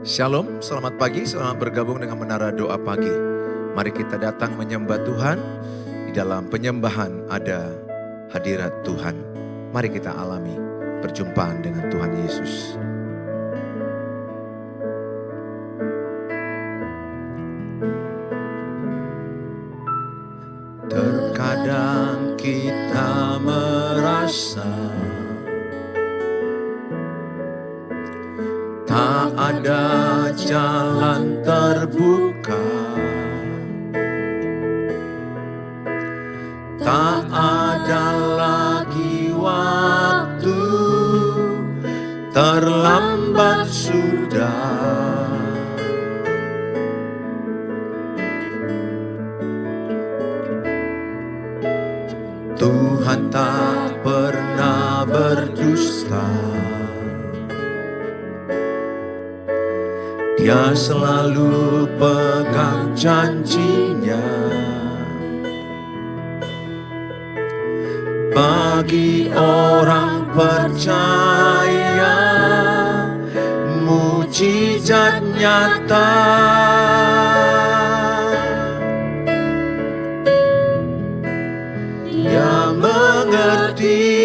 Shalom, selamat pagi, selamat bergabung dengan Menara Doa Pagi. Mari kita datang menyembah Tuhan. Di dalam penyembahan ada hadirat Tuhan. Mari kita alami perjumpaan dengan Tuhan Yesus. Terkadang kita merasa tak ada jalan terbuka, tak ada lagi waktu, terlambat sudah. Tuhan tak pernah berdusta. Dia selalu pegang janjinya. Bagi orang percaya, mujizat nyata. Dia mengerti,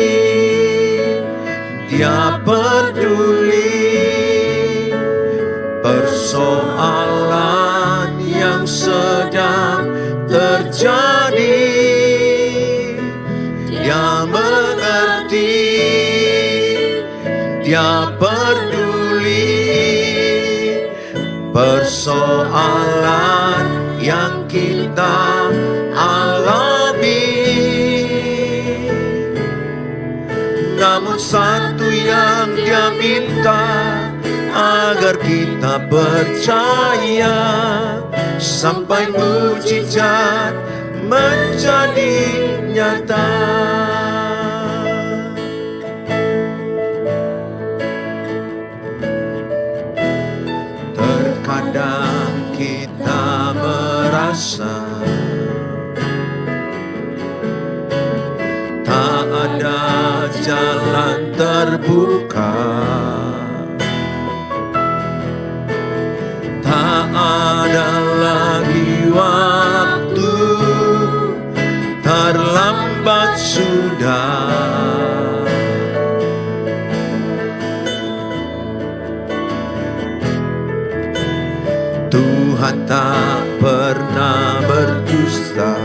dia peduli persoalan yang sedang terjadi. Dia mengerti, dia peduli persoalan yang kita alami. Namun satu yang dia minta, agar kita percaya sampai mujizat menjadi nyata. Terkadang kita merasa tak ada jalan terbuka, tak ada lagi waktu, terlambat sudah. Tuhan tak pernah berdusta.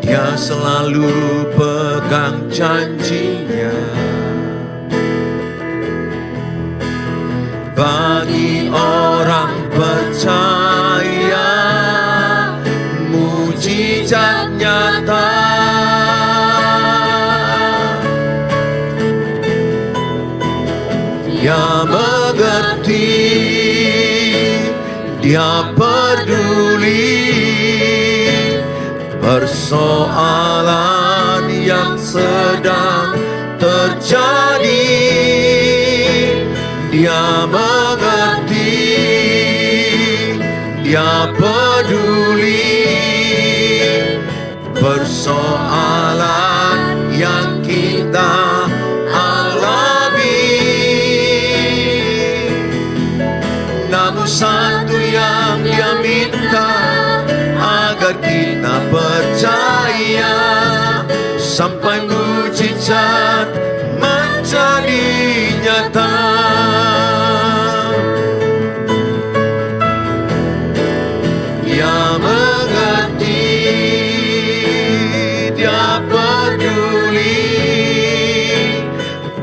Dia selalu pegang janjinya. Bagi orang percaya, mujizat nyata. Dia mengerti, dia peduli persoalan yang sedang terjadi. Dia mengerti, dia peduli persoalan yang kita alami. Namun satu yang dia minta, agar kita percaya sampai mujizat menjadi nyata. Dia mengerti, dia peduli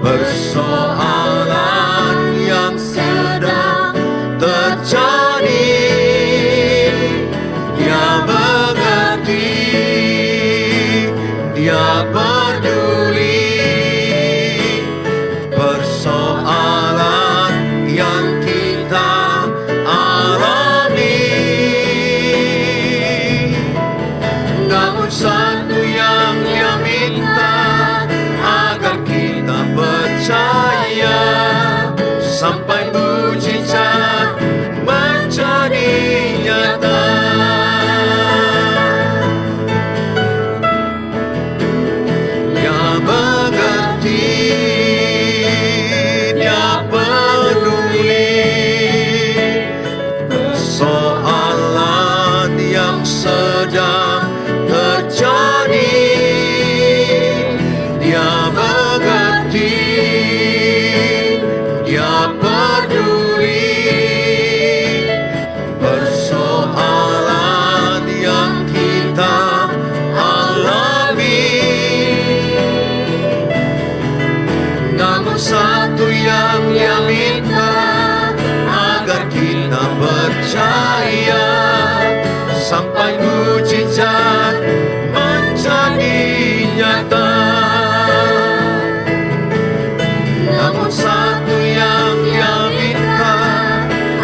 persoalan yang sedang terjadi. Dia mengerti, dia peduli persoalan yang kita alami. Namun satu yang dia minta, agar kita percaya satu yang Dia minta, agar kita percaya sampai mujizat menjadi nyata. Namun satu yang Dia minta,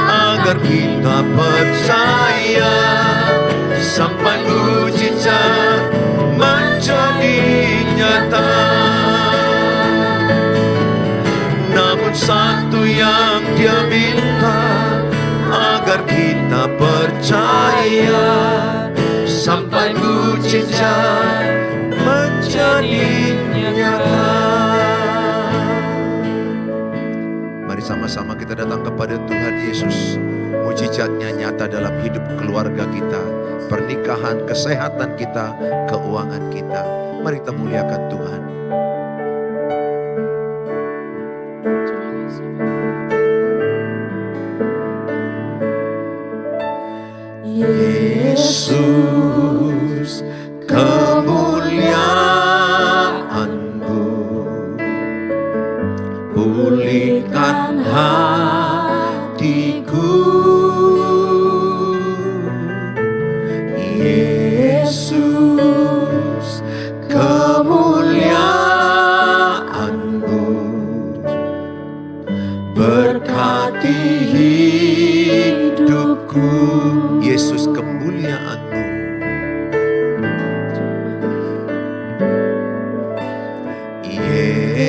agar kita percaya sampai mujizat menjadi nyata. Namun satu yang Dia minta, agar kita percaya sampai mujizat menjadi nyata. Mari sama-sama kita datang kepada Tuhan Yesus. Mujizatnya nyata dalam hidup keluarga kita, pernikahan, kesehatan kita, keuangan kita. Mari kita muliakan Tuhan. Yesus, kemuliaan-Mu, pulihkan hatiku. Yesus, kemuliaan-Mu, berkati hidupku. Yesus, kemuliaan-Mu,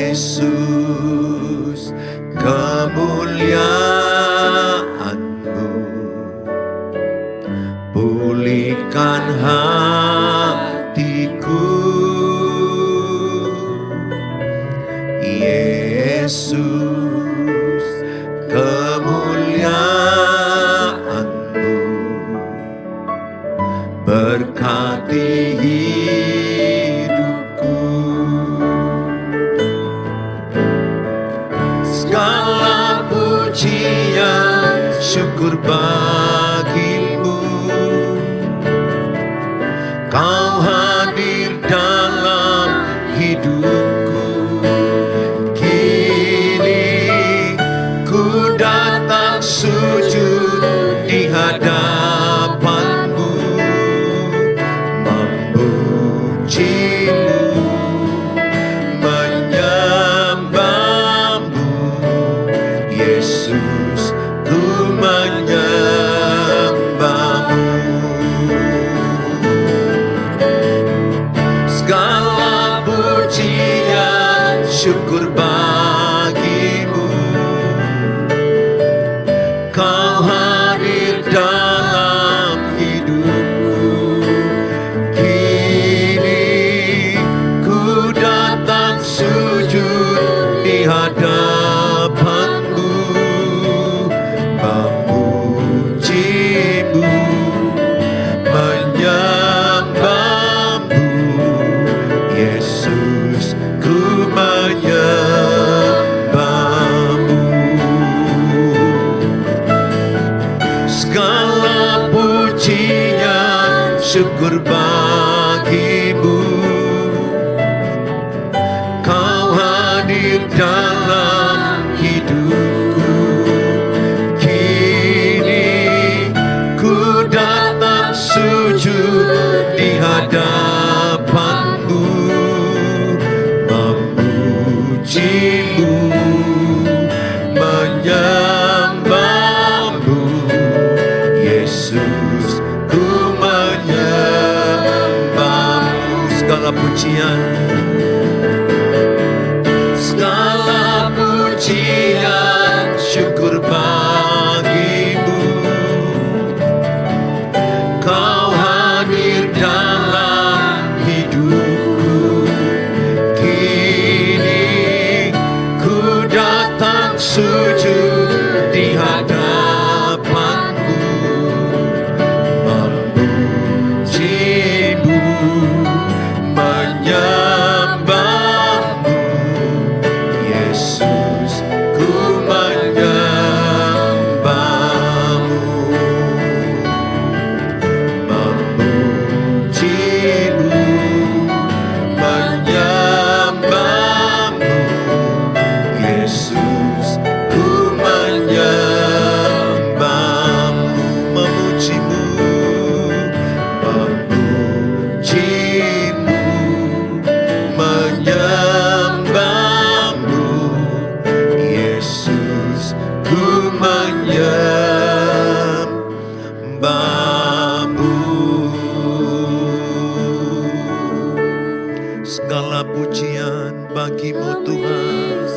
Yesus, kemuliaan-Mu, pulihkan hatiku. Yesus, kemuliaan-Mu, berkati hidupku. Segala pujian syukur bagi-Mu, Kau hadir dalam hidupku. Kini ku datang sujud di hadapan-Mu, memuji-Mu, menyembah-Mu. Yesus, ku menyembah-Mu. Segala pujian syukur bagi-Mu, Kau hadir dalam hidupku. Kini ku datang sujud di hadapan-Mu, memuji-Mu, menyembah-Mu. Yesus, ku menyembah-Mu. Segala pujian syukur bagi-Mu, Kau hadir dalam hidupku. Kini ku datang sujud di hadapan-Mu, memuji-Mu, menyembah-Mu. Yesus, ku menyembah-Mu. Segala pujian, segala pujian syukur bagi-Mu, Kau hadir dalam hidupku. Kini ku bagimu Tuhan.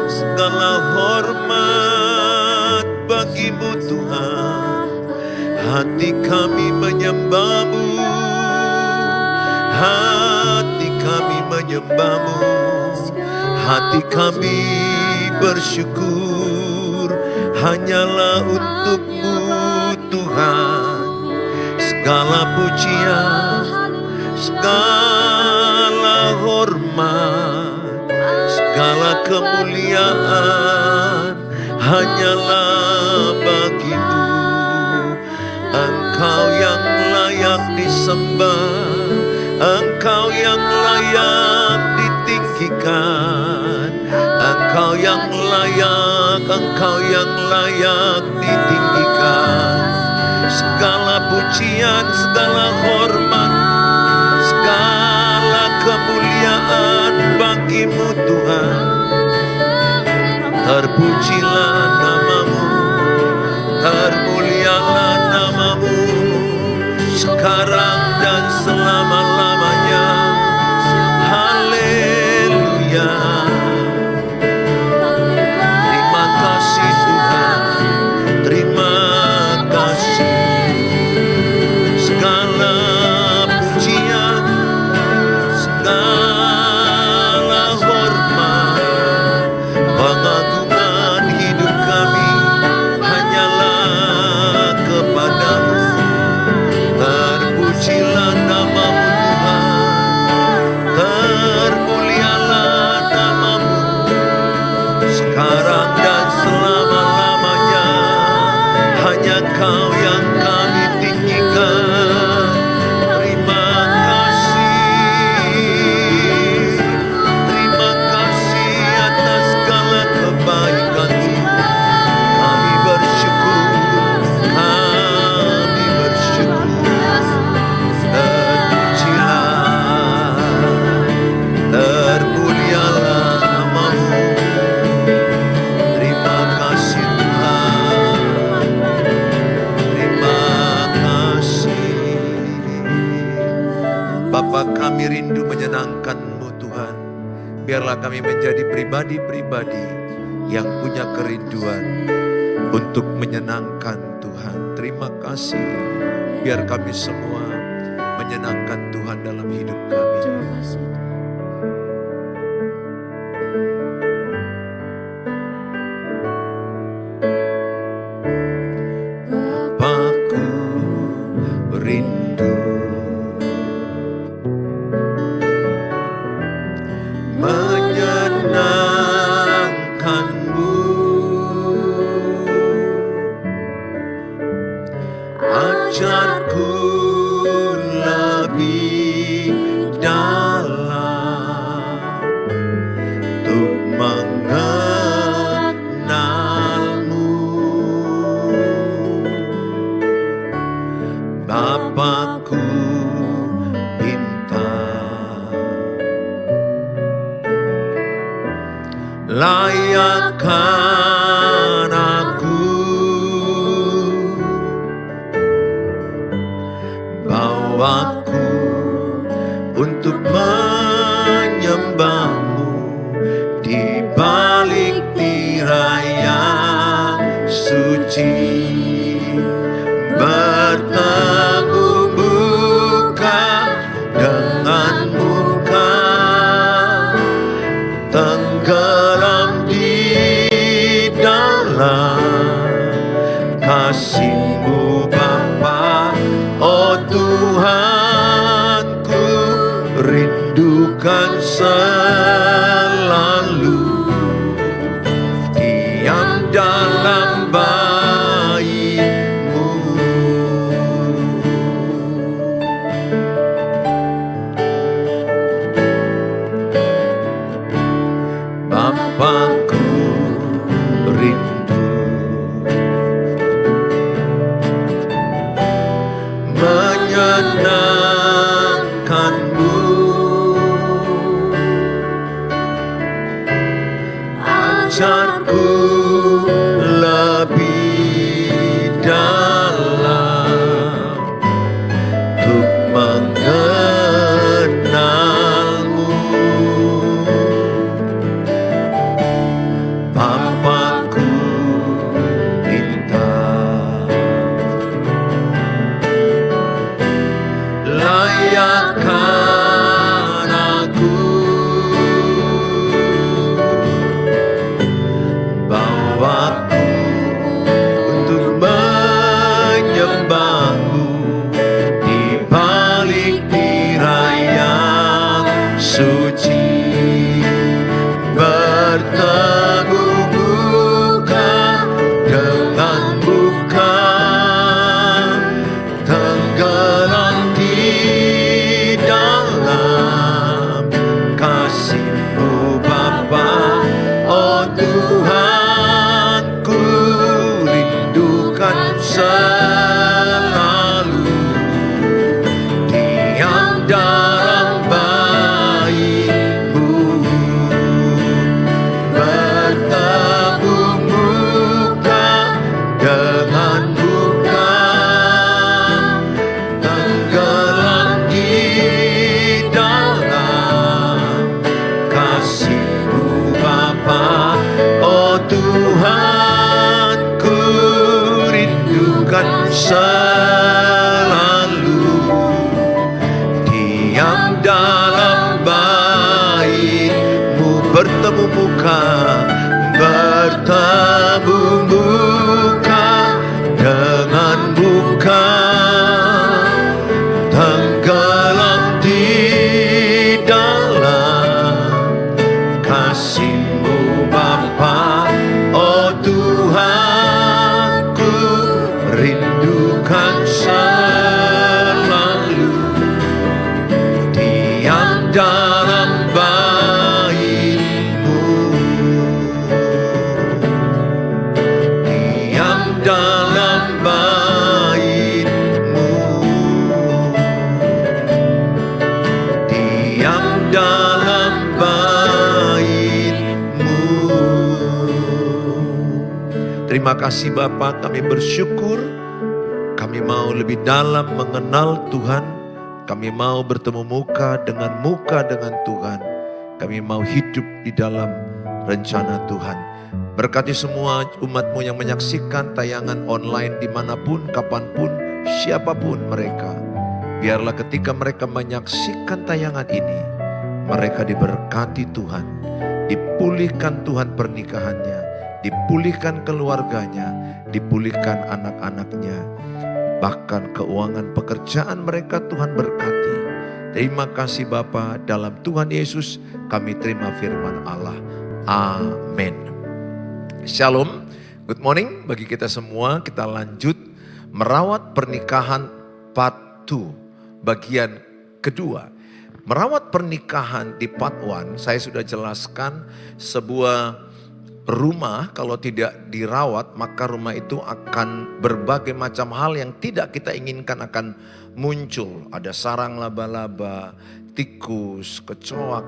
Segala hormat bagimu Tuhan. Hati kami menyembah-Mu, hati kami menyembah-Mu, hati kami bersyukur hanyalah untuk-Mu Tuhan. Segala pujian, segala hormat, segala kemuliaan hanyalah bagimu. Engkau yang layak disembah, Engkau yang layak ditinggikan, Engkau yang layak ditinggikan. Segala pujian, segala hormat, segala kemuliaan bagimu Tuhan. Terpujilah nama-Mu, termulialah nama-Mu, sekarang dan selama-lamanya. Haleluya. Terima kasih Tuhan, terima kasih. Segala pujian, segala hormat, pengagungan hidup kami hanyalah kepada-Mu. Terpujilah nama-Mu Tuhan, termulialah nama-Mu, sekarang dan selama-lamanya. Hanya Kau yang kami tinggikan. Terima kasih atas segala kebaikan-Mu. Kami bersyukur, kami bersyukur. Terpujilah, termulialah nama-Mu. Terima kasih Tuhan, terima kasih. Bapa, kami rindu menyenangkan-Mu Tuhan. Biarlah kami menjadi pribadi-pribadi yang punya kerinduan untuk menyenangkan Tuhan. Terima kasih. Biar kami semua menyenangkan Tuhan dalam hidup kami. Bapakku rindu menyenangkan-Mu. Ajarku lebih dalam untuk mengenal-Mu. Bapakku pintar, layakkan aku, bawaku untuk menyembah-Mu di balik tirai yang suci. Bertemu muka dengan muka, tenggelam di dalam kasih-Mu Bapa. Oh Tuhanku, rindukan selalu diam dalam bait-Mu. Bapakku rindu menyenangkan-Mu. Ajarku lebih dalam untuk mengenal-Mu. selalu diam dalam bait-Mu, bertemu muka dengan muka, tenggelam di dalam kasih-Mu Bapa. Oh Tuhanku, rindukan selalu diam dalam bait-Mu, diam dalam bait-Mu, diam dalam bait-Mu. Terima kasih Bapa, kami bersyukur. Kami mau lebih dalam mengenal Tuhan. Kami mau bertemu muka dengan Tuhan. Kami mau hidup di dalam rencana Tuhan. Berkati semua umat-Mu yang menyaksikan tayangan online dimanapun, kapanpun, siapapun mereka. Biarlah ketika mereka menyaksikan tayangan ini, mereka diberkati Tuhan. Dipulihkan Tuhan pernikahannya, dipulihkan keluarganya, dipulihkan anak-anaknya. Bahkan keuangan pekerjaan mereka Tuhan berkati. Terima kasih Bapa, dalam Tuhan Yesus kami terima firman Allah. Amin. Shalom, good morning bagi kita semua. Kita lanjut merawat pernikahan part 2, bagian kedua. Merawat pernikahan di part 1, saya sudah jelaskan sebuah rumah kalau tidak dirawat, maka rumah itu akan berbagai macam hal yang tidak kita inginkan akan muncul. Ada sarang laba-laba, tikus, kecoak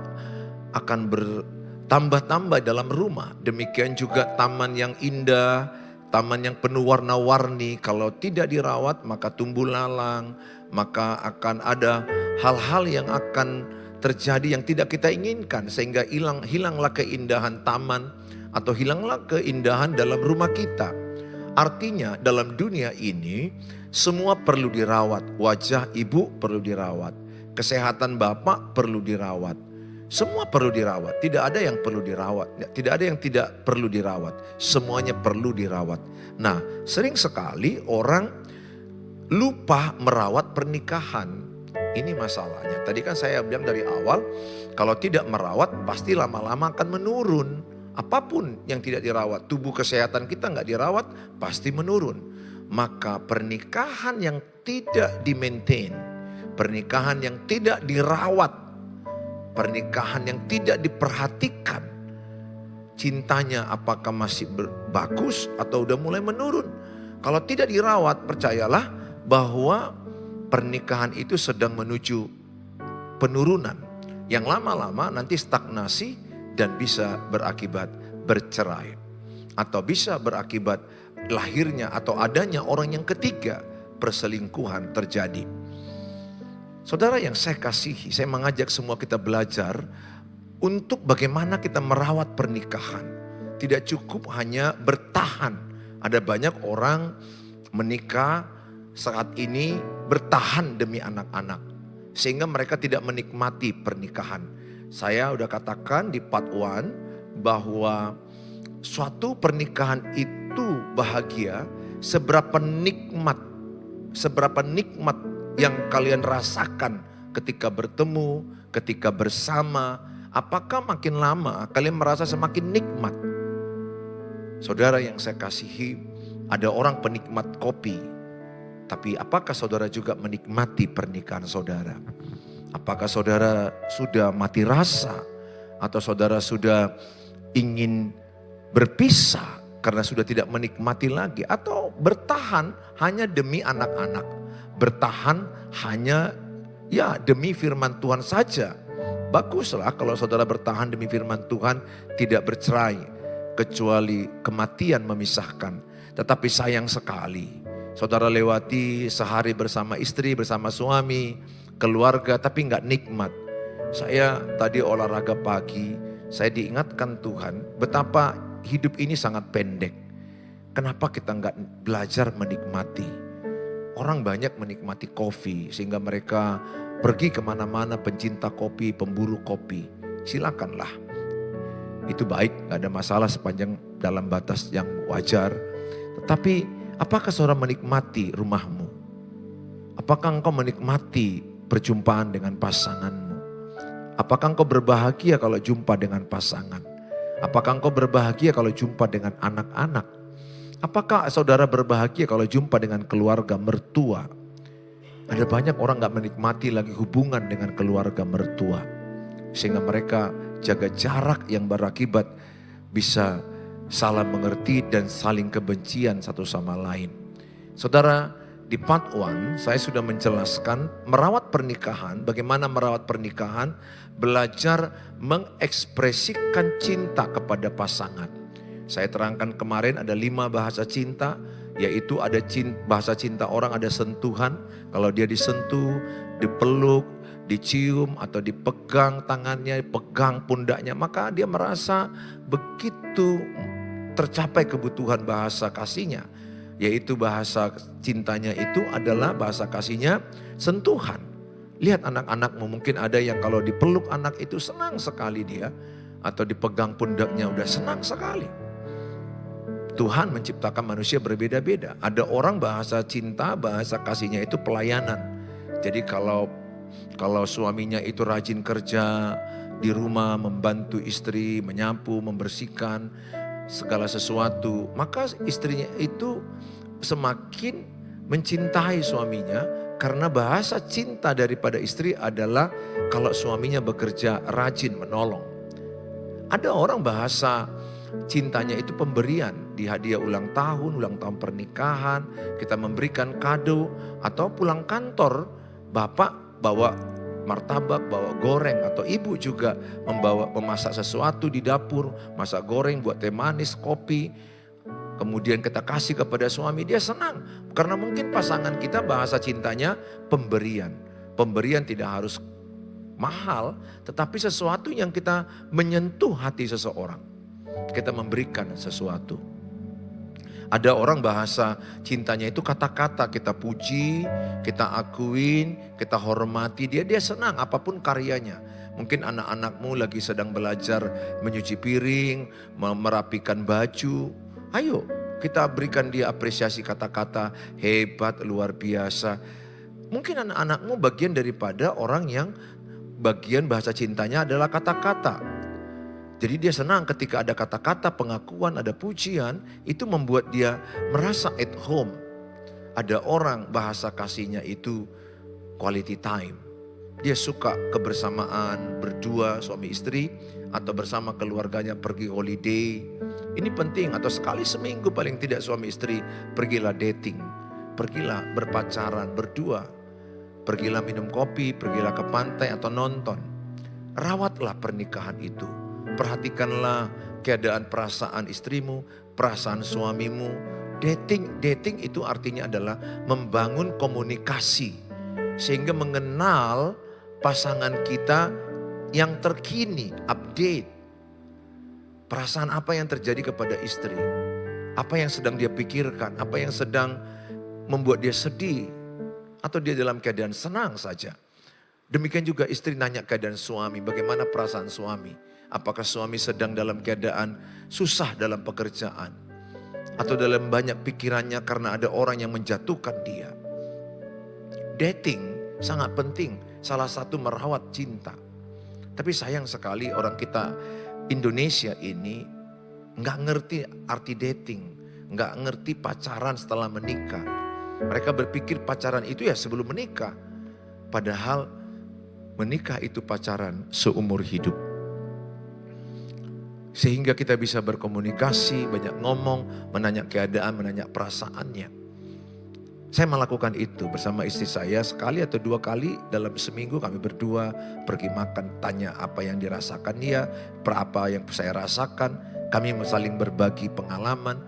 akan bertambah-tambah dalam rumah. Demikian juga taman yang indah, taman yang penuh warna-warni, kalau tidak dirawat maka tumbuh lalang, maka akan ada hal-hal yang akan terjadi yang tidak kita inginkan, sehingga hilanglah keindahan taman atau hilanglah keindahan dalam rumah kita. Artinya dalam dunia ini semua perlu dirawat. Wajah ibu perlu dirawat, kesehatan bapak perlu dirawat, semua perlu dirawat. Tidak ada yang perlu dirawat, tidak ada yang tidak perlu dirawat, semuanya perlu dirawat. Nah, sering sekali orang lupa merawat pernikahan. Ini masalahnya. Tadi kan saya bilang dari awal, kalau tidak merawat pasti lama-lama akan menurun. Apapun yang tidak dirawat, tubuh kesehatan kita nggak dirawat, pasti menurun. Maka pernikahan yang tidak di-maintain, pernikahan yang tidak dirawat, pernikahan yang tidak diperhatikan, cintanya apakah masih bagus atau udah mulai menurun. Kalau tidak dirawat, percayalah bahwa pernikahan itu sedang menuju penurunan. Yang lama-lama nanti stagnasi, dan bisa berakibat bercerai. Atau bisa berakibat lahirnya atau adanya orang yang ketiga, perselingkuhan terjadi. Saudara yang saya kasihi, saya mengajak semua kita belajar untuk bagaimana kita merawat pernikahan. Tidak cukup hanya bertahan. Ada banyak orang menikah saat ini bertahan demi anak-anak, sehingga mereka tidak menikmati pernikahan. Saya udah katakan di part 1 bahwa suatu pernikahan itu bahagia seberapa nikmat yang kalian rasakan ketika bertemu, ketika bersama. Apakah makin lama kalian merasa semakin nikmat? Saudara yang saya kasihi, ada orang penikmat kopi, tapi apakah saudara juga menikmati pernikahan saudara? Apakah saudara sudah mati rasa atau saudara sudah ingin berpisah karena sudah tidak menikmati lagi, atau bertahan hanya demi anak-anak, bertahan hanya demi firman Tuhan saja. Baguslah kalau saudara bertahan demi firman Tuhan, tidak bercerai kecuali kematian memisahkan. Tetapi sayang sekali saudara lewati sehari bersama istri, bersama suami, keluarga, tapi nggak nikmat. Saya tadi olahraga pagi, saya diingatkan Tuhan betapa hidup ini sangat pendek. Kenapa kita nggak belajar menikmati? Orang banyak menikmati kopi sehingga mereka pergi kemana-mana, pencinta kopi, pemburu kopi. Silakanlah. Itu baik, gak ada masalah sepanjang dalam batas yang wajar. Tetapi apakah saudara menikmati rumahmu? Apakah engkau menikmati perjumpaan dengan pasanganmu? Apakah engkau berbahagia kalau jumpa dengan pasangan? Apakah engkau berbahagia kalau jumpa dengan anak-anak? Apakah saudara berbahagia kalau jumpa dengan keluarga mertua? Ada banyak orang gak menikmati lagi hubungan dengan keluarga mertua. Sehingga mereka jaga jarak yang berakibat bisa salah mengerti dan saling kebencian satu sama lain. Saudara, di part 1 saya sudah menjelaskan merawat pernikahan, bagaimana merawat pernikahan, belajar mengekspresikan cinta kepada pasangan. Saya terangkan kemarin ada 5 bahasa cinta, yaitu ada bahasa cinta orang, ada sentuhan. Kalau dia disentuh, dipeluk, dicium atau dipegang tangannya, pegang pundaknya, maka dia merasa begitu tercapai kebutuhan bahasa kasihnya. Yaitu bahasa cintanya itu adalah bahasa kasihnya sentuhan. Lihat anak-anakmu, mungkin ada yang kalau dipeluk anak itu senang sekali dia, atau dipegang pundaknya udah senang sekali. Tuhan menciptakan manusia berbeda-beda. Ada orang bahasa cinta, bahasa kasihnya itu pelayanan. Jadi kalau suaminya itu rajin kerja di rumah, membantu istri, menyapu, membersihkan segala sesuatu, maka istrinya itu semakin mencintai suaminya, karena bahasa cinta daripada istri adalah kalau suaminya bekerja rajin menolong. Ada orang bahasa cintanya itu pemberian, di hadiah ulang tahun pernikahan, kita memberikan kado, atau pulang kantor, bapak bawa martabak, bawa goreng, atau ibu juga memasak sesuatu di dapur, masak goreng, buat teh manis, kopi, kemudian kita kasih kepada suami, dia senang. Karena mungkin pasangan kita bahasa cintanya pemberian. Pemberian tidak harus mahal, tetapi sesuatu yang kita menyentuh hati seseorang. Kita memberikan sesuatu. Ada orang bahasa cintanya itu kata-kata, kita puji, kita akuin, kita hormati dia senang apapun karyanya. Mungkin anak-anakmu lagi sedang belajar menyuci piring, merapikan baju. Ayo kita berikan dia apresiasi, kata-kata hebat, luar biasa. Mungkin anak-anakmu bagian daripada orang yang bagian bahasa cintanya adalah kata-kata. Jadi dia senang ketika ada kata-kata pengakuan, ada pujian, itu membuat dia merasa at home. Ada orang bahasa kasihnya itu quality time. Dia suka kebersamaan berdua suami istri atau bersama keluarganya pergi holiday. Ini penting, atau sekali seminggu paling tidak suami istri pergilah dating. Pergilah berpacaran berdua. Pergilah minum kopi, pergilah ke pantai atau nonton. Rawatlah pernikahan itu. Perhatikanlah keadaan perasaan istrimu, perasaan suamimu. Dating itu artinya adalah membangun komunikasi. Sehingga mengenal pasangan kita yang terkini, update. Perasaan apa yang terjadi kepada istri. Apa yang sedang dia pikirkan, apa yang sedang membuat dia sedih. Atau dia dalam keadaan senang saja. Demikian juga istri nanya keadaan suami, bagaimana perasaan suami. Apakah suami sedang dalam keadaan susah dalam pekerjaan. Atau dalam banyak pikirannya karena ada orang yang menjatuhkan dia. Dating sangat penting, salah satu merawat cinta. Tapi sayang sekali orang kita Indonesia ini gak ngerti arti dating. Gak ngerti pacaran setelah menikah. Mereka berpikir pacaran itu ya sebelum menikah. Padahal menikah itu pacaran seumur hidup. Sehingga kita bisa berkomunikasi, banyak ngomong, menanya keadaan, menanya perasaannya. Saya melakukan itu bersama istri saya sekali atau 2 kali dalam seminggu, kami berdua pergi makan, tanya apa yang dirasakan dia, apa yang saya rasakan. Kami saling berbagi pengalaman,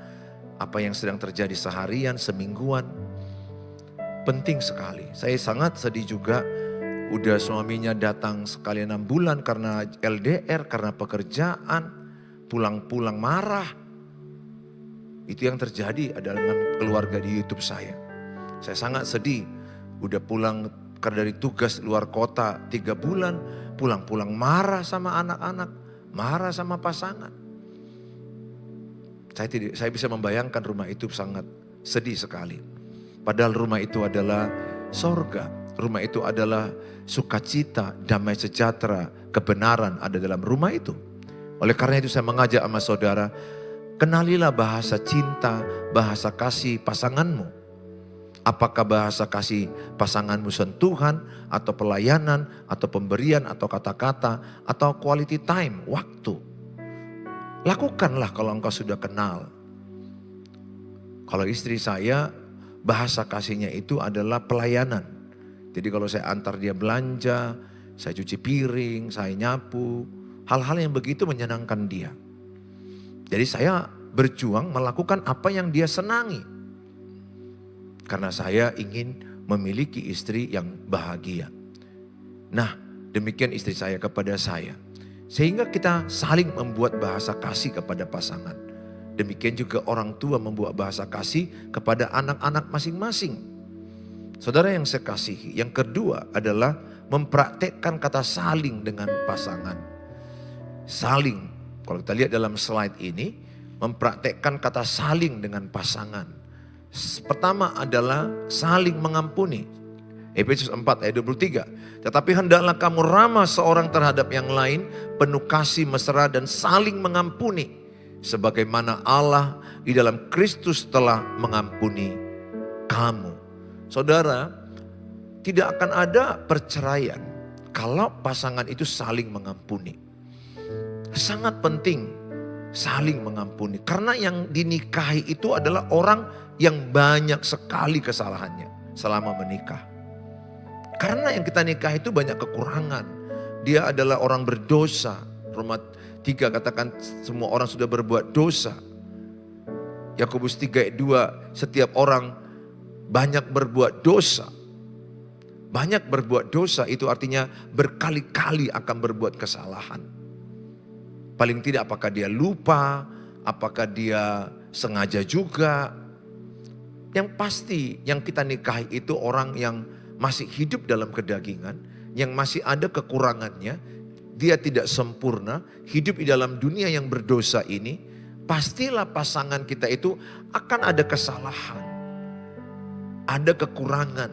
apa yang sedang terjadi seharian, semingguan. Penting sekali. Saya sangat sedih juga, udah suaminya datang sekali 6 bulan karena LDR, karena pekerjaan. Pulang-pulang marah. Itu yang terjadi adalah dengan keluarga di YouTube saya. Saya sangat sedih, udah pulang dari tugas luar kota 3 bulan, pulang-pulang marah sama anak-anak, marah sama pasangan. Saya bisa membayangkan rumah itu sangat sedih sekali. Padahal rumah itu adalah sorga, rumah itu adalah sukacita, damai sejahtera, kebenaran ada dalam rumah itu. Oleh karena itu saya mengajak sama saudara, kenalilah bahasa cinta, bahasa kasih pasanganmu. Apakah bahasa kasih pasanganmu sentuhan, atau pelayanan, atau pemberian, atau kata-kata, atau quality time, waktu. Lakukanlah kalau engkau sudah kenal. Kalau istri saya, bahasa kasihnya itu adalah pelayanan. Jadi kalau saya antar dia belanja, saya cuci piring, saya nyapu, hal-hal yang begitu menyenangkan dia. Jadi saya berjuang melakukan apa yang dia senangi. Karena saya ingin memiliki istri yang bahagia. Nah, demikian istri saya kepada saya. Sehingga kita saling membuat bahasa kasih kepada pasangan. Demikian juga orang tua membuat bahasa kasih kepada anak-anak masing-masing. Saudara yang saya kasihi, yang kedua adalah mempraktekkan kata saling dengan pasangan. Saling, kalau kita lihat dalam slide ini, mempraktekkan kata saling dengan pasangan. Pertama adalah saling mengampuni. Efesus 4 ayat 23. Tetapi hendaklah kamu ramah seorang terhadap yang lain, penuh kasih mesra dan saling mengampuni. Sebagaimana Allah di dalam Kristus telah mengampuni kamu. Saudara, tidak akan ada perceraian kalau pasangan itu saling mengampuni. Sangat penting saling mengampuni. Karena yang dinikahi itu adalah orang yang banyak sekali kesalahannya selama menikah. Karena yang kita nikah itu banyak kekurangan. Dia adalah orang berdosa. Roma 3 katakan semua orang sudah berbuat dosa. Yakobus 3 ayat 2, setiap orang banyak berbuat dosa. Banyak berbuat dosa itu artinya berkali-kali akan berbuat kesalahan. Paling tidak apakah dia lupa, apakah dia sengaja juga. Yang pasti yang kita nikahi itu orang yang masih hidup dalam kedagingan, yang masih ada kekurangannya, dia tidak sempurna, hidup di dalam dunia yang berdosa ini, pastilah pasangan kita itu akan ada kesalahan, ada kekurangan.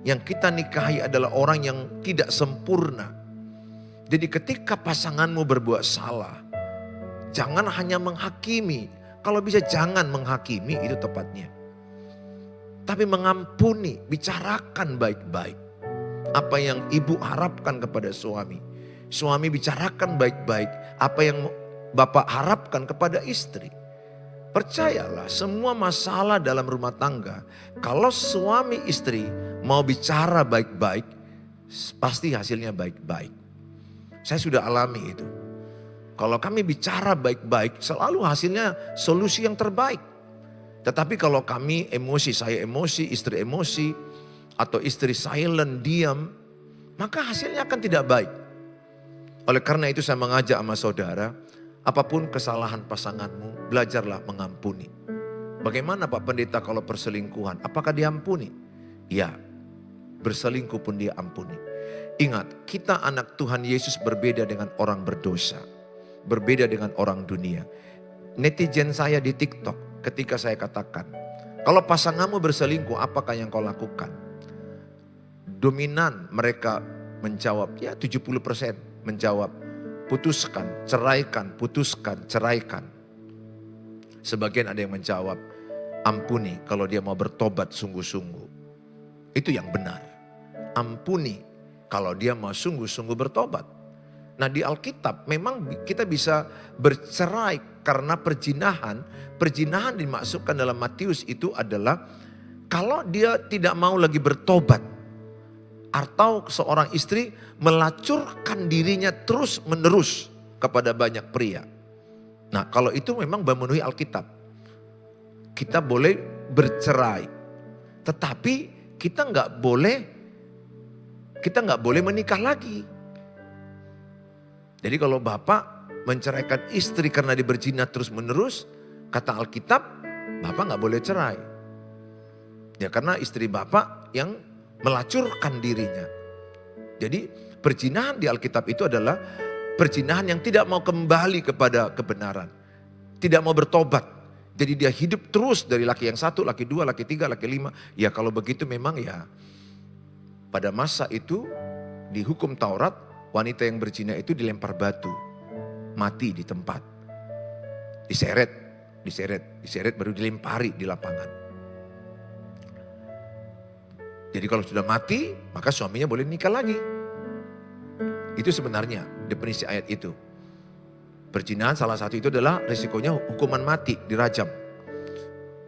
Yang kita nikahi adalah orang yang tidak sempurna. Jadi ketika pasanganmu berbuat salah, jangan hanya menghakimi, kalau bisa jangan menghakimi itu tepatnya. Tapi mengampuni, bicarakan baik-baik. Apa yang ibu harapkan kepada suami. Suami bicarakan baik-baik apa yang bapak harapkan kepada istri. Percayalah semua masalah dalam rumah tangga. Kalau suami istri mau bicara baik-baik, pasti hasilnya baik-baik. Saya sudah alami itu. Kalau kami bicara baik-baik, selalu hasilnya solusi yang terbaik. Tetapi kalau kami emosi, saya emosi, istri emosi, atau istri silent, diam, maka hasilnya akan tidak baik. Oleh karena itu saya mengajak sama saudara, apapun kesalahan pasanganmu, belajarlah mengampuni. Bagaimana Pak Pendeta kalau perselingkuhan? Apakah diampuni? Ya, berselingkuh pun dia ampuni. Ingat, kita anak Tuhan Yesus berbeda dengan orang berdosa. Berbeda dengan orang dunia. Netizen saya di TikTok ketika saya katakan, kalau pasanganmu berselingkuh apakah yang kau lakukan? Dominan mereka menjawab, ya 70% menjawab, putuskan, ceraikan, putuskan, ceraikan. Sebagian ada yang menjawab, ampuni kalau dia mau bertobat sungguh-sungguh. Itu yang benar. Ampuni kalau dia mau sungguh-sungguh bertobat. Nah di Alkitab memang kita bisa bercerai karena perjinahan. Perjinahan dimaksudkan dalam Matius itu adalah kalau dia tidak mau lagi bertobat. Atau seorang istri melacurkan dirinya terus menerus kepada banyak pria. Nah kalau itu memang memenuhi Alkitab. Kita boleh bercerai. Tetapi kita nggak boleh menikah lagi. Jadi kalau bapak menceraikan istri karena dia berzina terus menerus, kata Alkitab, bapak nggak boleh cerai. Ya karena istri bapak yang melacurkan dirinya. Jadi perzinahan di Alkitab itu adalah perzinahan yang tidak mau kembali kepada kebenaran. Tidak mau bertobat. Jadi dia hidup terus dari laki yang satu, laki dua, laki tiga, laki lima. Ya kalau begitu memang ya pada masa itu di hukum Taurat wanita yang berzina itu dilempar batu. Mati di tempat. Diseret baru dilempari di lapangan. Jadi kalau sudah mati maka suaminya boleh nikah lagi. Itu sebenarnya definisi ayat itu. Perzinahan salah satu itu adalah risikonya hukuman mati, dirajam.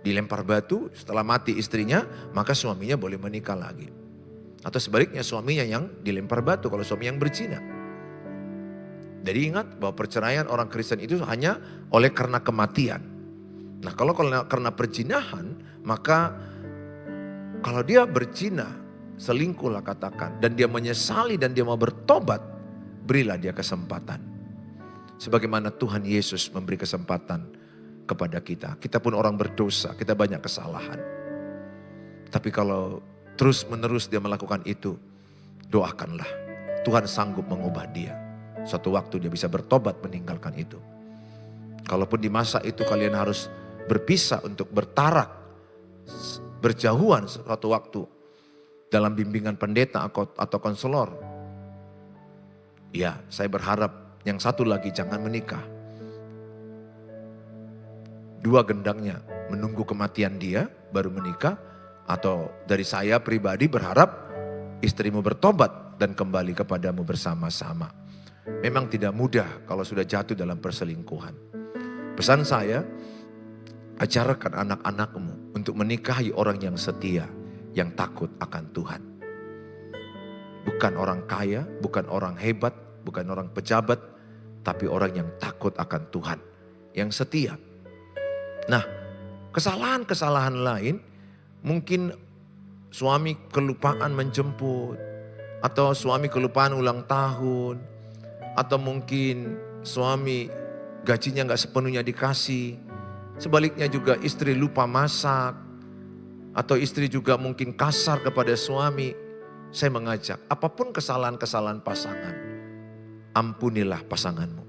Dilempar batu, setelah mati istrinya, maka suaminya boleh menikah lagi. Atau sebaliknya suaminya yang dilempar batu kalau suami yang berzina. Jadi ingat bahwa perceraian orang Kristen itu hanya oleh karena kematian. Nah kalau karena perzinahan, maka kalau dia berzina, selingkuhlah katakan, dan dia menyesali dan dia mau bertobat, berilah dia kesempatan. Sebagaimana Tuhan Yesus memberi kesempatan kepada kita. Kita pun orang berdosa, kita banyak kesalahan. Tapi kalau terus menerus dia melakukan itu, doakanlah. Tuhan sanggup mengubah dia. Suatu waktu dia bisa bertobat meninggalkan itu. Kalaupun di masa itu kalian harus berpisah untuk bertarak, berjauhan suatu waktu dalam bimbingan pendeta atau konselor. Ya, saya berharap yang satu lagi jangan menikah. Dua gendangnya menunggu kematian dia baru menikah. Atau dari saya pribadi berharap istrimu bertobat dan kembali kepadamu bersama-sama. Memang tidak mudah kalau sudah jatuh dalam perselingkuhan. Pesan saya, ajarkan anak-anakmu untuk menikahi orang yang setia, yang takut akan Tuhan. Bukan orang kaya, bukan orang hebat, bukan orang pejabat, tapi orang yang takut akan Tuhan, yang setia. Nah, kesalahan-kesalahan lain, mungkin suami kelupaan menjemput, atau suami kelupaan ulang tahun, atau mungkin suami gajinya gak sepenuhnya dikasih. Sebaliknya juga istri lupa masak, atau istri juga mungkin kasar kepada suami. Saya mengajak, apapun kesalahan-kesalahan pasangan, ampunilah pasanganmu.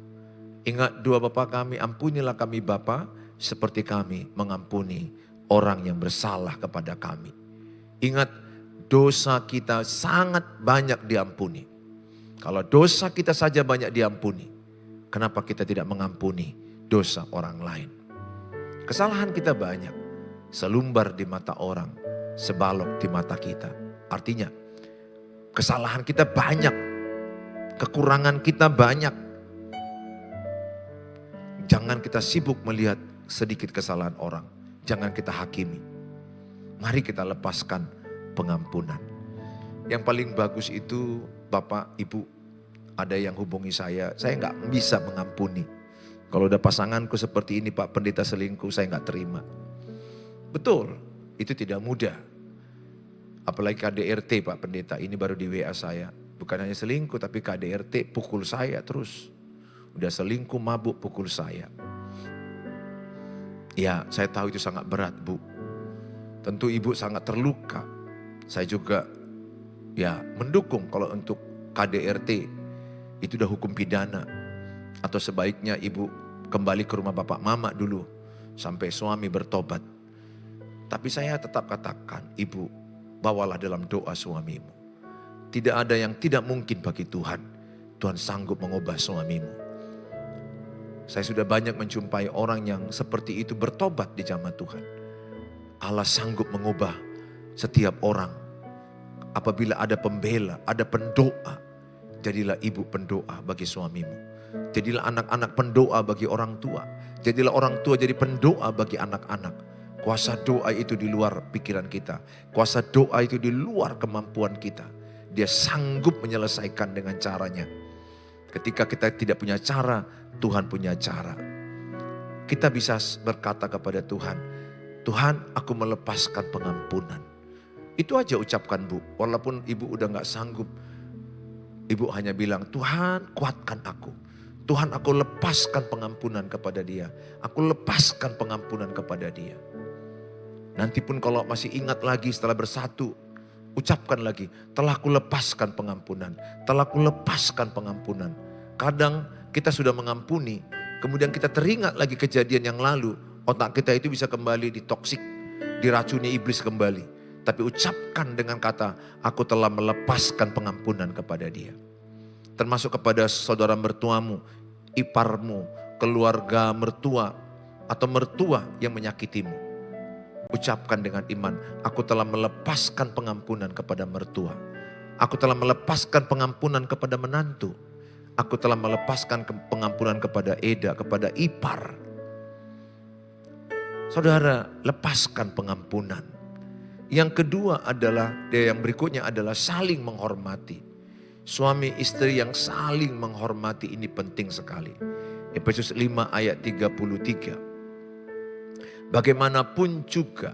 Ingat doa Bapa kami, ampunilah kami Bapa, seperti kami mengampuni orang yang bersalah kepada kami. Ingat, dosa kita sangat banyak diampuni. Kalau dosa kita saja banyak diampuni, kenapa kita tidak mengampuni dosa orang lain? Kesalahan kita banyak, selumbar di mata orang, sebalok di mata kita. Artinya, kesalahan kita banyak, kekurangan kita banyak. Jangan kita sibuk melihat sedikit kesalahan orang. Jangan kita hakimi. Mari kita lepaskan pengampunan. Yang paling bagus itu Bapak, Ibu, ada yang hubungi saya gak bisa mengampuni. Kalau udah pasanganku seperti ini Pak Pendeta selingkuh, saya gak terima. Betul, itu tidak mudah. Apalagi KDRT Pak Pendeta, ini baru di WA saya. Bukan hanya selingkuh tapi KDRT pukul saya terus. Udah selingkuh mabuk pukul saya. Ya, saya tahu itu sangat berat Bu. Tentu Ibu sangat terluka. Saya juga ya mendukung kalau untuk KDRT itu udah hukum pidana. Atau sebaiknya Ibu kembali ke rumah Bapak Mama dulu sampai suami bertobat. Tapi saya tetap katakan, Ibu bawalah dalam doa suamimu. Tidak ada yang tidak mungkin bagi Tuhan. Tuhan sanggup mengubah suamimu. Saya sudah banyak menjumpai orang yang seperti itu bertobat di zaman Tuhan. Allah sanggup mengubah setiap orang. Apabila ada pembela, ada pendoa. Jadilah ibu pendoa bagi suamimu. Jadilah anak-anak pendoa bagi orang tua. Jadilah orang tua jadi pendoa bagi anak-anak. Kuasa doa itu di luar pikiran kita. Kuasa doa itu di luar kemampuan kita. Dia sanggup menyelesaikan dengan caranya. Ketika kita tidak punya cara, Tuhan punya cara. Kita bisa berkata kepada Tuhan, Tuhan aku melepaskan pengampunan. Itu aja ucapkan Bu, walaupun Ibu udah gak sanggup. Ibu hanya bilang, Tuhan kuatkan aku. Tuhan aku lepaskan pengampunan kepada dia. Aku lepaskan pengampunan kepada dia. Nanti pun kalau masih ingat lagi setelah bersatu, ucapkan lagi, telah kulepaskan pengampunan, telah kulepaskan pengampunan. Kadang kita sudah mengampuni, kemudian kita teringat lagi kejadian yang lalu, otak kita itu bisa kembali ditoksik, diracuni iblis kembali. Tapi ucapkan dengan kata, aku telah melepaskan pengampunan kepada dia. Termasuk kepada saudara mertuamu, iparmu, keluarga mertua, atau mertua yang menyakitimu. Ucapkan dengan iman, aku telah melepaskan pengampunan kepada mertua. Aku telah melepaskan pengampunan kepada menantu. Aku telah melepaskan pengampunan kepada Eda, kepada ipar. Saudara, lepaskan pengampunan. Yang kedua adalah, yang berikutnya adalah saling menghormati. Suami istri yang saling menghormati ini penting sekali. Efesus 5 ayat 33. Bagaimanapun juga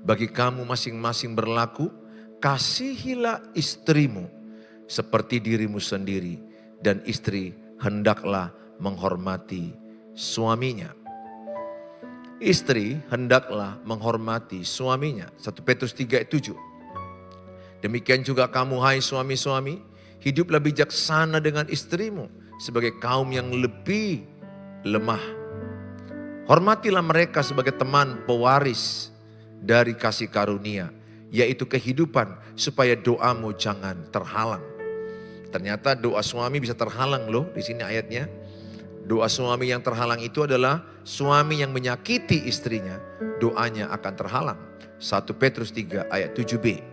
bagi kamu masing-masing berlaku, kasihilah istrimu seperti dirimu sendiri, dan istri hendaklah menghormati suaminya. Istri hendaklah menghormati suaminya. 1 Petrus 3 ayat 7. Demikian juga kamu hai suami-suami, hiduplah bijaksana dengan istrimu sebagai kaum yang lebih lemah. Hormatilah mereka sebagai teman pewaris dari kasih karunia, yaitu kehidupan, supaya doamu jangan terhalang. Ternyata doa suami bisa terhalang loh, di sini ayatnya. Doa suami yang terhalang itu adalah suami yang menyakiti istrinya, doanya akan terhalang. 1 Petrus 3 ayat 7b.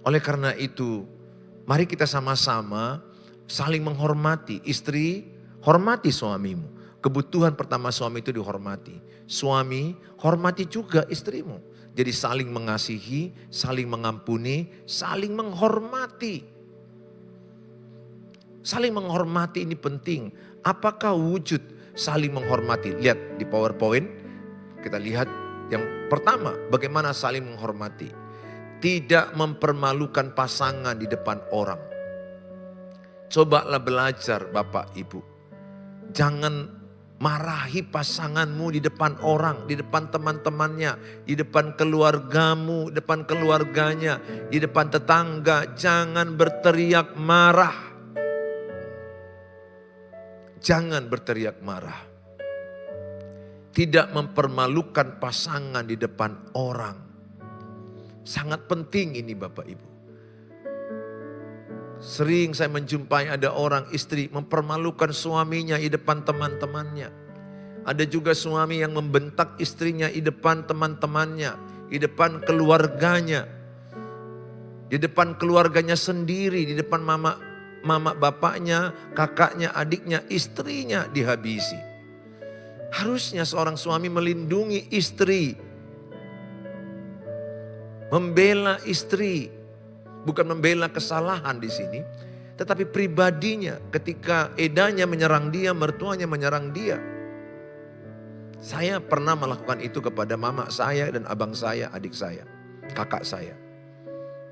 Oleh karena itu, mari kita sama-sama saling menghormati. Istri, hormati suamimu. Kebutuhan pertama suami itu dihormati. Suami, hormati juga istrimu. Jadi saling mengasihi, saling mengampuni, saling menghormati. Saling menghormati ini penting. Apakah wujud saling menghormati? Lihat di PowerPoint, kita lihat yang pertama, bagaimana saling menghormati. Tidak mempermalukan pasangan di depan orang. Cobalah belajar Bapak Ibu. Jangan marahi pasanganmu di depan orang, di depan teman-temannya, di depan keluargamu, di depan keluarganya, di depan tetangga. Jangan berteriak marah. Jangan berteriak marah. Tidak mempermalukan pasangan di depan orang. Sangat penting ini Bapak Ibu. Sering saya menjumpai ada orang istri mempermalukan suaminya di depan teman-temannya. Ada juga suami yang membentak istrinya di depan teman-temannya, di depan keluarganya. Di depan keluarganya sendiri, di depan mama bapaknya, kakaknya, adiknya, istrinya dihabisi. Harusnya seorang suami melindungi istri. Membela istri. Bukan membela kesalahan di sini, tetapi pribadinya ketika Edanya menyerang dia, mertuanya menyerang dia. Saya pernah melakukan itu kepada mama saya dan abang saya, adik saya, kakak saya.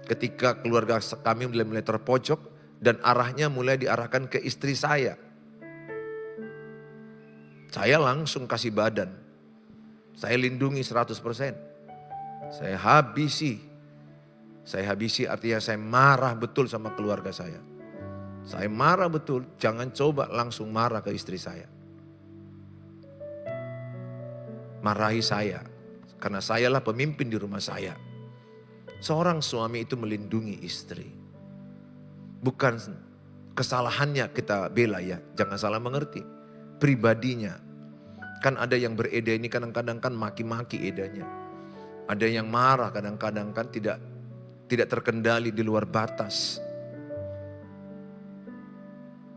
Ketika keluarga kami mulai terpojok dan arahnya mulai diarahkan ke istri saya. Saya langsung kasih badan. Saya lindungi 100%. Saya habisi. Saya habisi artinya saya marah betul sama keluarga saya. Saya marah betul, jangan coba langsung marah ke istri saya. Marahi saya, karena sayalah pemimpin di rumah saya. Seorang suami itu melindungi istri. Bukan kesalahannya kita bela ya, jangan salah mengerti. Pribadinya, kan ada yang bereda ini kadang-kadang kan maki-maki edanya. Ada yang marah kadang-kadang kan tidak terkendali di luar batas.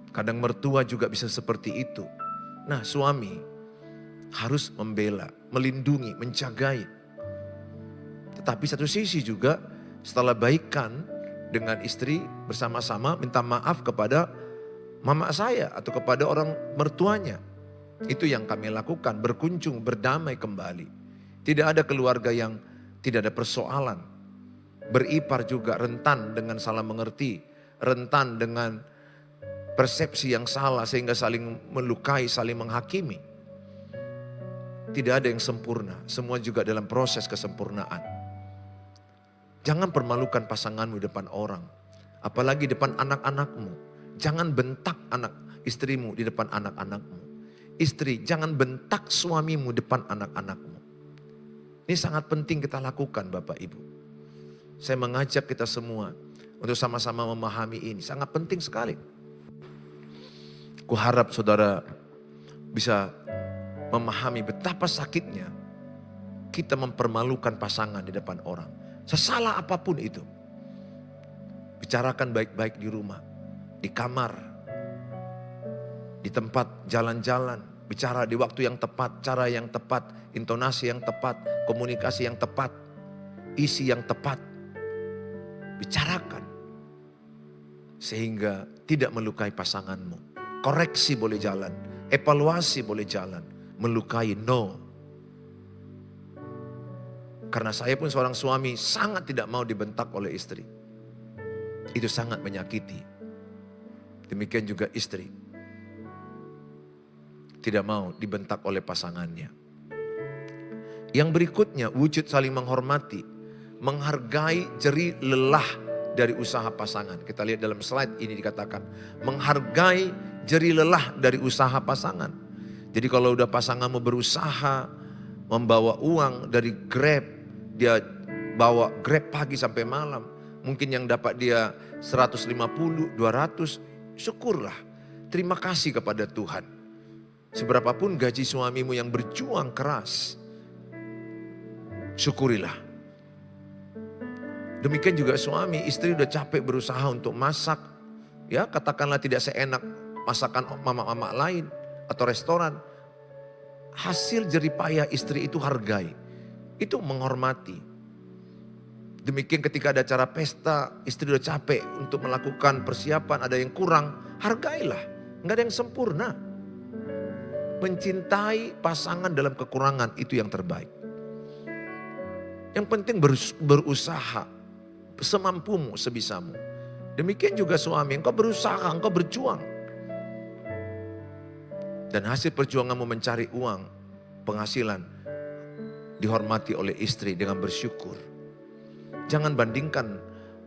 Kadang mertua juga bisa seperti itu. Nah, suami harus membela, melindungi, menjagai. Tetapi satu sisi juga setelah baikan dengan istri bersama-sama minta maaf kepada mama saya atau kepada orang mertuanya. Itu yang kami lakukan, berkunjung, berdamai kembali. Tidak ada keluarga yang tidak ada persoalan. Beripar juga rentan dengan salah mengerti, rentan dengan persepsi yang salah sehingga saling melukai, saling menghakimi. Tidak ada yang sempurna, semua juga dalam proses kesempurnaan. Jangan permalukan pasanganmu di depan orang, apalagi depan anak-anakmu. Jangan bentak anak istrimu di depan anak-anakmu. Istri, jangan bentak suamimu depan anak-anakmu. Ini sangat penting kita lakukan Bapak Ibu. Saya mengajak kita semua untuk sama-sama memahami ini, sangat penting sekali. Kuharap saudara bisa memahami betapa sakitnya kita mempermalukan pasangan di depan orang. Sesalah apapun itu. Bicarakan baik-baik di rumah, di kamar, di tempat jalan-jalan. Bicara di waktu yang tepat, cara yang tepat, intonasi yang tepat, komunikasi yang tepat, isi yang tepat. Bicarakan sehingga tidak melukai pasanganmu. Koreksi boleh jalan, evaluasi boleh jalan. Melukai, no. Karena saya pun seorang suami sangat tidak mau dibentak oleh istri. Itu sangat menyakiti. Demikian juga istri. Tidak mau dibentak oleh pasangannya. Yang berikutnya, wujud saling menghormati. Menghargai jerih lelah dari usaha pasangan. Kita lihat dalam slide ini dikatakan. Menghargai jerih lelah dari usaha pasangan. Jadi kalau udah pasanganmu berusaha membawa uang dari Grab, dia bawa Grab pagi sampai malam. Mungkin yang dapat dia 150, 200, syukurlah. Terima kasih kepada Tuhan. Seberapapun gaji suamimu yang berjuang keras, syukurilah. Demikian juga suami, istri udah capek berusaha untuk masak. Ya katakanlah tidak seenak masakan mama-mama lain atau restoran. Hasil jerih payah istri itu hargai. Itu menghormati. Demikian ketika ada acara pesta, istri udah capek untuk melakukan persiapan, ada yang kurang, hargailah. Enggak ada yang sempurna. Mencintai pasangan dalam kekurangan itu yang terbaik. Yang penting berusaha semampumu, sebisamu. Demikian juga suami, engkau berusaha, engkau berjuang. Dan hasil perjuanganmu mencari uang, penghasilan, dihormati oleh istri dengan bersyukur. Jangan bandingkan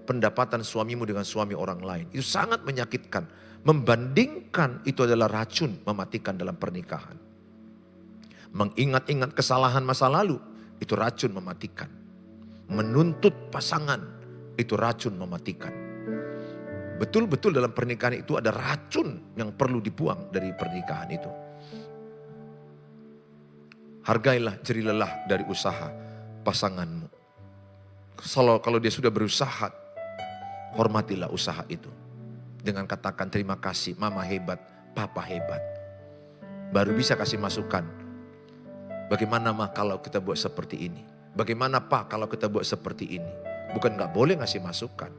pendapatan suamimu dengan suami orang lain. Itu sangat menyakitkan. Membandingkan itu adalah racun mematikan dalam pernikahan. Mengingat-ingat kesalahan masa lalu, itu racun mematikan. Menuntut pasangan, itu racun mematikan. Betul-betul dalam pernikahan itu ada racun yang perlu dibuang dari pernikahan itu. Hargailah jerih lelah dari usaha pasanganmu. Kalau dia sudah berusaha, hormatilah usaha itu. Dengan katakan terima kasih, mama hebat, papa hebat. Baru bisa kasih masukan. Bagaimana mah kalau kita buat seperti ini? Bagaimana pak kalau kita buat seperti ini? Bukan gak boleh ngasih masukan.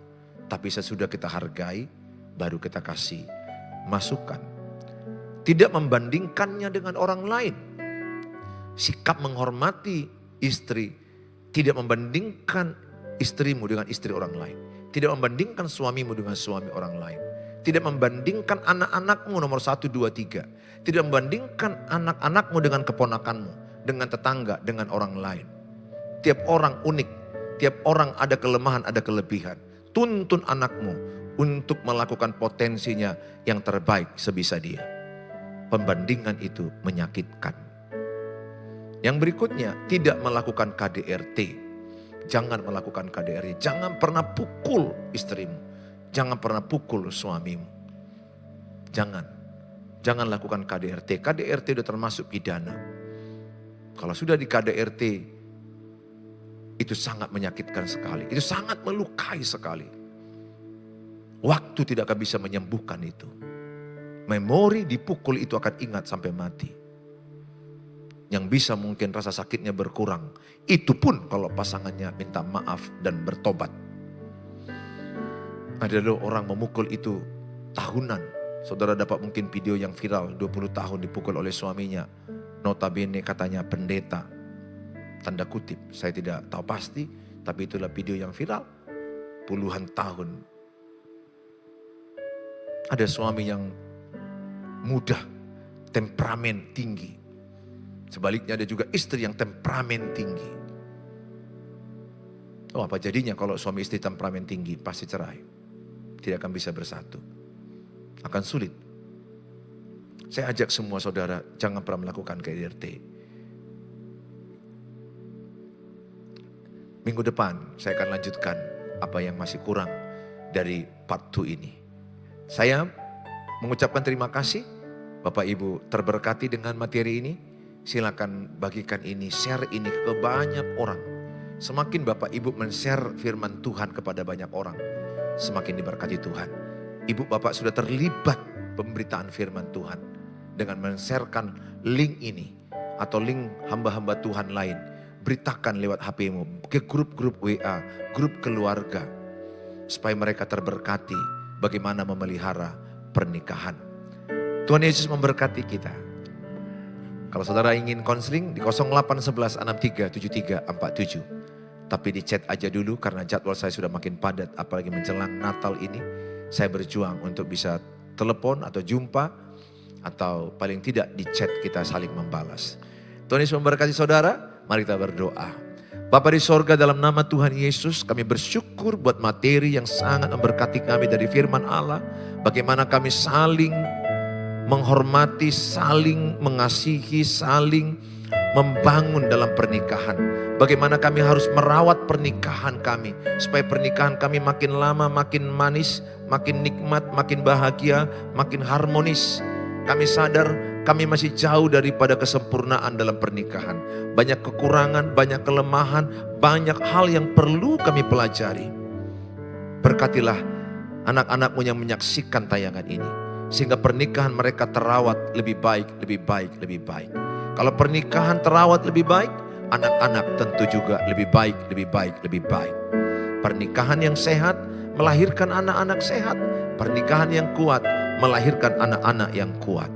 Tapi sesudah kita hargai, baru kita kasih masukan. Tidak membandingkannya dengan orang lain. Sikap menghormati istri. Tidak membandingkan istrimu dengan istri orang lain. Tidak membandingkan suamimu dengan suami orang lain. Tidak membandingkan anak-anakmu nomor 1, 2, 3. Tidak membandingkan anak-anakmu dengan keponakanmu. Dengan tetangga, dengan orang lain. Tiap orang unik. Tiap orang ada kelemahan, ada kelebihan. Tuntun anakmu untuk melakukan potensinya yang terbaik sebisa dia. Pembandingan itu menyakitkan. Yang berikutnya, tidak melakukan KDRT. Jangan melakukan KDRT. Jangan pernah pukul istrimu. Jangan pernah pukul suamimu. Jangan lakukan KDRT. KDRT sudah termasuk pidana. Kalau sudah di KDRT, itu sangat menyakitkan sekali. Itu sangat melukai sekali. Waktu tidak akan bisa menyembuhkan itu. Memori dipukul itu akan ingat sampai mati. Yang bisa mungkin rasa sakitnya berkurang. Itu pun kalau pasangannya minta maaf dan bertobat. Ada orang memukul itu tahunan. Saudara dapat mungkin video yang viral 20 tahun dipukul oleh suaminya. Notabene katanya pendeta. Tanda kutip, saya tidak tahu pasti, tapi itulah video yang viral. Puluhan tahun. Ada suami yang mudah, temperamen tinggi. Sebaliknya ada juga istri yang temperamen tinggi. Oh, apa jadinya kalau suami istri temperamen tinggi? Pasti cerai. Tidak akan bisa bersatu. Akan sulit. Saya ajak semua saudara, jangan pernah melakukan KDRT. Minggu depan saya akan lanjutkan apa yang masih kurang dari part 2 ini. Saya mengucapkan terima kasih. Bapak Ibu terberkati dengan materi ini. Silakan bagikan ini, share ini ke banyak orang. Semakin Bapak Ibu men-share firman Tuhan kepada banyak orang, semakin diberkati Tuhan. Ibu Bapak sudah terlibat pemberitaan firman Tuhan dengan men-sharekan link ini atau link hamba-hamba Tuhan lain. Beritakan lewat HP-mu ke grup-grup WA, grup keluarga, supaya mereka terberkati bagaimana memelihara pernikahan. Tuhan Yesus memberkati kita. Kalau saudara ingin konseling di 0811 63 73 47. Tapi di chat aja dulu karena jadwal saya sudah makin padat. Apalagi menjelang Natal ini. Saya berjuang untuk bisa telepon atau jumpa. Atau paling tidak di chat kita saling membalas. Tuhan Yesus memberkati saudara. Mari kita berdoa. Bapa di sorga, dalam nama Tuhan Yesus kami bersyukur buat materi yang sangat memberkati kami dari firman Allah. Bagaimana kami saling menghormati, saling mengasihi, saling membangun dalam pernikahan. Bagaimana kami harus merawat pernikahan kami. Supaya pernikahan kami makin lama makin manis, makin nikmat, makin bahagia, makin harmonis. Kami sadar kami masih jauh daripada kesempurnaan dalam pernikahan. Banyak kekurangan, banyak kelemahan, banyak hal yang perlu kami pelajari. Berkatilah anak-anakmu yang menyaksikan tayangan ini. Sehingga pernikahan mereka terawat lebih baik, lebih baik, lebih baik. Kalau pernikahan terawat lebih baik, anak-anak tentu juga lebih baik, lebih baik, lebih baik. Pernikahan yang sehat melahirkan anak-anak sehat. Pernikahan yang kuat melahirkan anak-anak yang kuat.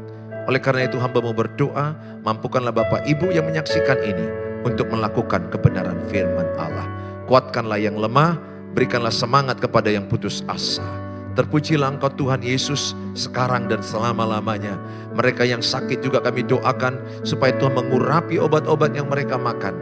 Oleh karena itu hamba mau berdoa, mampukanlah Bapak Ibu yang menyaksikan ini untuk melakukan kebenaran firman Allah. Kuatkanlah yang lemah, berikanlah semangat kepada yang putus asa. Terpujilah Engkau Tuhan Yesus sekarang dan selama-lamanya. Mereka yang sakit juga kami doakan supaya Tuhan mengurapi obat-obat yang mereka makan.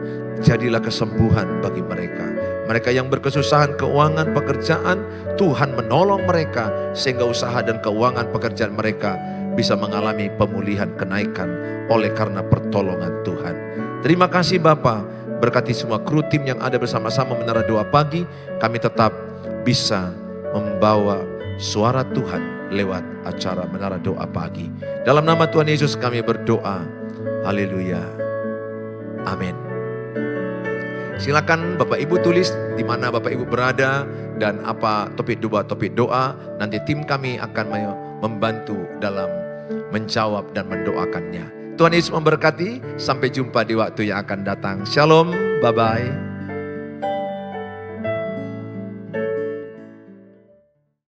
Jadilah kesembuhan bagi mereka. Mereka yang berkesusahan keuangan pekerjaan, Tuhan menolong mereka sehingga usaha dan keuangan pekerjaan mereka bisa mengalami pemulihan kenaikan oleh karena pertolongan Tuhan. Terima kasih Bapa, berkati semua kru tim yang ada bersama-sama Menara Doa Pagi. Kami tetap bisa membawa suara Tuhan lewat acara Menara Doa Pagi. Dalam nama Tuhan Yesus kami berdoa. Haleluya. Amin. Silakan Bapak Ibu tulis di mana Bapak Ibu berada dan apa topik doa. Nanti tim kami akan membantu dalam menjawab dan mendoakannya. Tuhan Yesus memberkati. Sampai jumpa di waktu yang akan datang. Shalom. Bye-bye.